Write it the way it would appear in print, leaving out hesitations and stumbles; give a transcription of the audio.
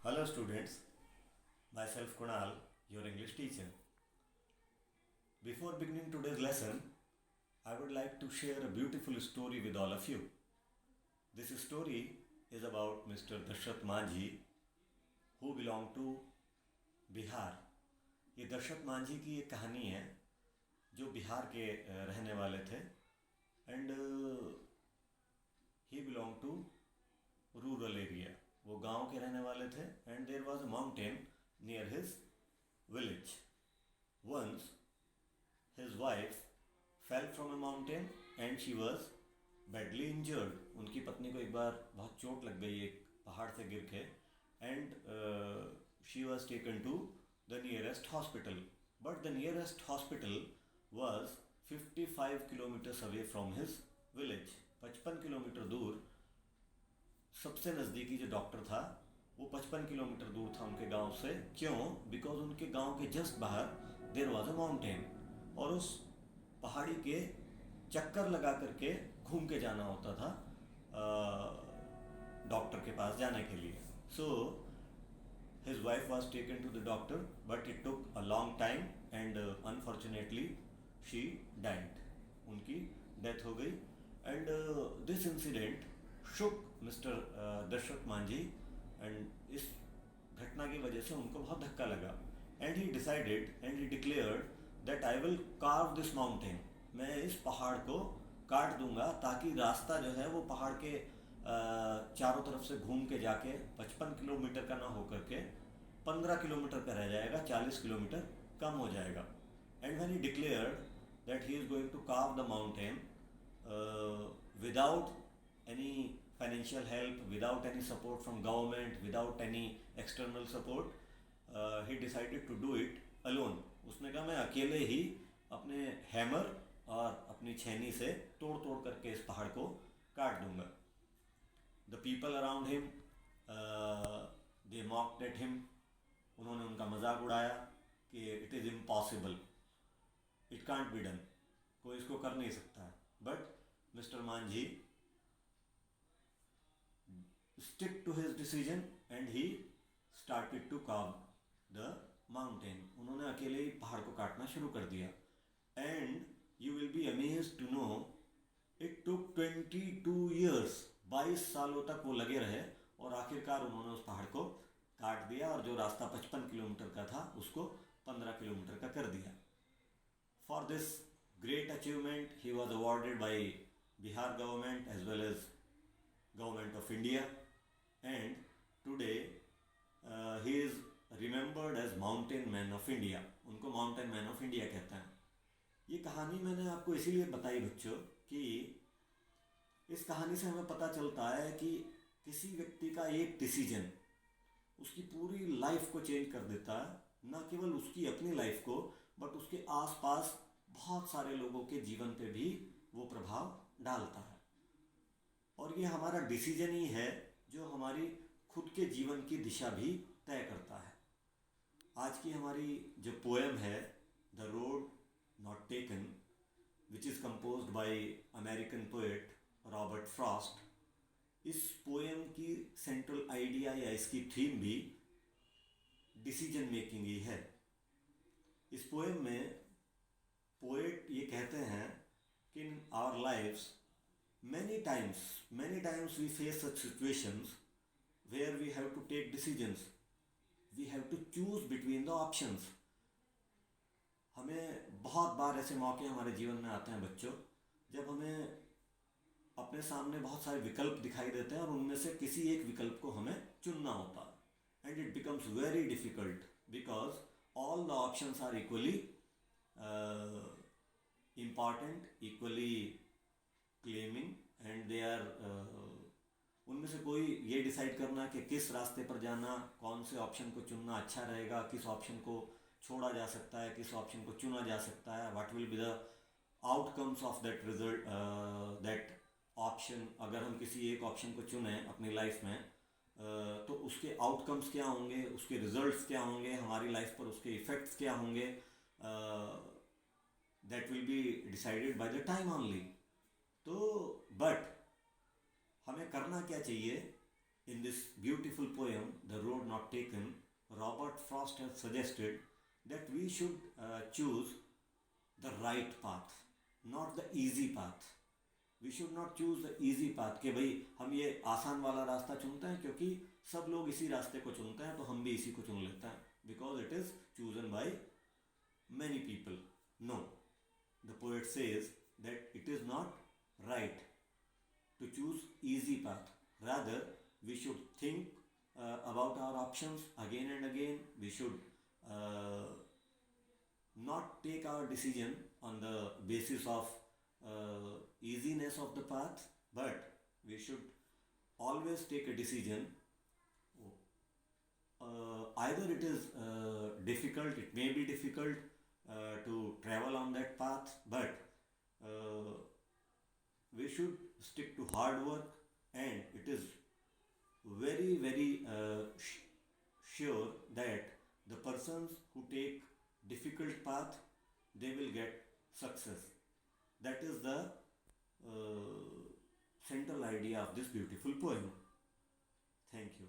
Hello students, myself Kunal, your English teacher. Before beginning today's lesson, I would like to share a beautiful story with all of you. This story is about Mr. Dashrath Manjhi who belong to Bihar. ये दशरथ मांझी की एक कहानी है जो बिहार के रहने वाले थे and he belong to rural area. वो गांव के रहने वाले थे and there was a mountain near his village. Once his wife fell from a mountain and she was badly injured. उनकी पत्नी को एक बार बहुत चोट लग गई एक पहाड़ से गिर के and she was taken to the nearest hospital. But the nearest hospital was 55 kilometres away from his village. 55 kilometre दूर सबसे नज़दीकी जो डॉक्टर था वो 55 किलोमीटर दूर था उनके गांव से. क्यों? बिकॉज उनके गांव के जस्ट बाहर देर वॉज अ माउंटेन और उस पहाड़ी के चक्कर लगा करके घूम के जाना होता था डॉक्टर के पास जाने के लिए. So his wife was taken to the doctor but it took a long time and unfortunately she died. उनकी डेथ हो गई and this incident shook mister Dashrath Manjhi and इस घटना की वजह से उनको बहुत धक्का लगा and he decided and he declared that I will carve this mountain. मैं इस पहाड़ को काट दूंगा ताकि रास्ता जो है वो पहाड़ के चारों तरफ से घूम के जाके 55 किलोमीटर का ना हो करके 15 किलोमीटर का रह जाएगा, 40 किलोमीटर कम हो जाएगा. And when he declared that he is going to carve the mountain without any financial help, without any support from government, without any external support, he decided to do it alone. उसने कहा मैं अकेले ही अपने hammer और अपनी छेनी से तोड़ तोड़ करके इस पहाड़ को काट दूंगा. The people around him they mocked at him. उन्होंने उनका मजाक उड़ाया कि it is impossible, it can't be done, कोई इसको कर नहीं सकता है. But mister Manjhi stick to his decision and he started to carve the mountain. उन्होंने अकेले ही पहाड़ को काटना शुरू कर दिया and you will be amazed to know it took 22 years. 22 सालों तक वो लगे रहे और आखिरकार उन्होंने उस पहाड़ को काट दिया और जो रास्ता 55 किलोमीटर का था उसको 15 किलोमीटर का कर दिया. For this great achievement he was awarded by Bihar government as well as government of India and today he is remembered as mountain man of India. उनको mountain man of India कहते हैं. ये कहानी मैंने आपको इसीलिए बताई बच्चों कि इस कहानी से हमें पता चलता है कि किसी व्यक्ति का एक डिसीजन उसकी पूरी लाइफ को चेंज कर देता है. न केवल उसकी अपनी लाइफ को बट उसके आसपास बहुत सारे लोगों के जीवन पे भी वो प्रभाव डालता है. और ये हमारा डिसीजन ही है जो हमारी खुद के जीवन की दिशा भी तय करता है. आज की हमारी जो पोएम है the road not taken which is composed bye American poet Robert Frost. इस पोएम की सेंट्रल आइडिया या इसकी थीम भी डिसीजन मेकिंग ही है. इस पोएम में पोएट ये कहते हैं कि in our lifes many times we face such situations where we have to take decisions, we have to choose between the options. हमें बहुत बार ऐसे मौके हमारे जीवन में आते हैं बच्चों जब हमें अपने सामने बहुत सारे विकल्प दिखाई देते हैं और उनमें से किसी एक विकल्प को हमें चुनना होता है and it becomes very difficult because all the options are equally important, equally claiming and they are उनमें से कोई ये डिसाइड करना कि किस रास्ते पर जाना, कौन से ऑप्शन को चुनना अच्छा रहेगा, किस ऑप्शन को छोड़ा जा सकता है, किस ऑप्शन को चुना जा सकता है, what will be the outcomes of that result that option. अगर हम किसी एक ऑप्शन को चुने अपनी लाइफ में तो उसके आउटकम्स क्या होंगे, उसके रिजल्ट्स क्या होंगे, हमारी लाइफ पर उसके इफ़ेक्ट्स क्या होंगे, that will be decided by the time only. तो बट हमें करना क्या चाहिए In this beautiful poem, The Road Not Taken, Robert Frost has suggested that we should choose the right path, not the easy path. We should not choose the easy path कि भाई हम ये आसान वाला रास्ता चुनते हैं क्योंकि सब लोग इसी रास्ते को चुनते हैं तो हम भी इसी को चुन लेते हैं because it is chosen bye many people. No, the poet says that it is not right to choose easy path. Rather, we should think about our options again and again. We should not take our decision on the basis of easiness of the path, but we should always take a decision. Either it is difficult, it may be difficult to travel on that path, but we should stick to hard work, and it is very, very sure that the persons who take difficult path, they will get success. That is the central idea of this beautiful poem. Thank you.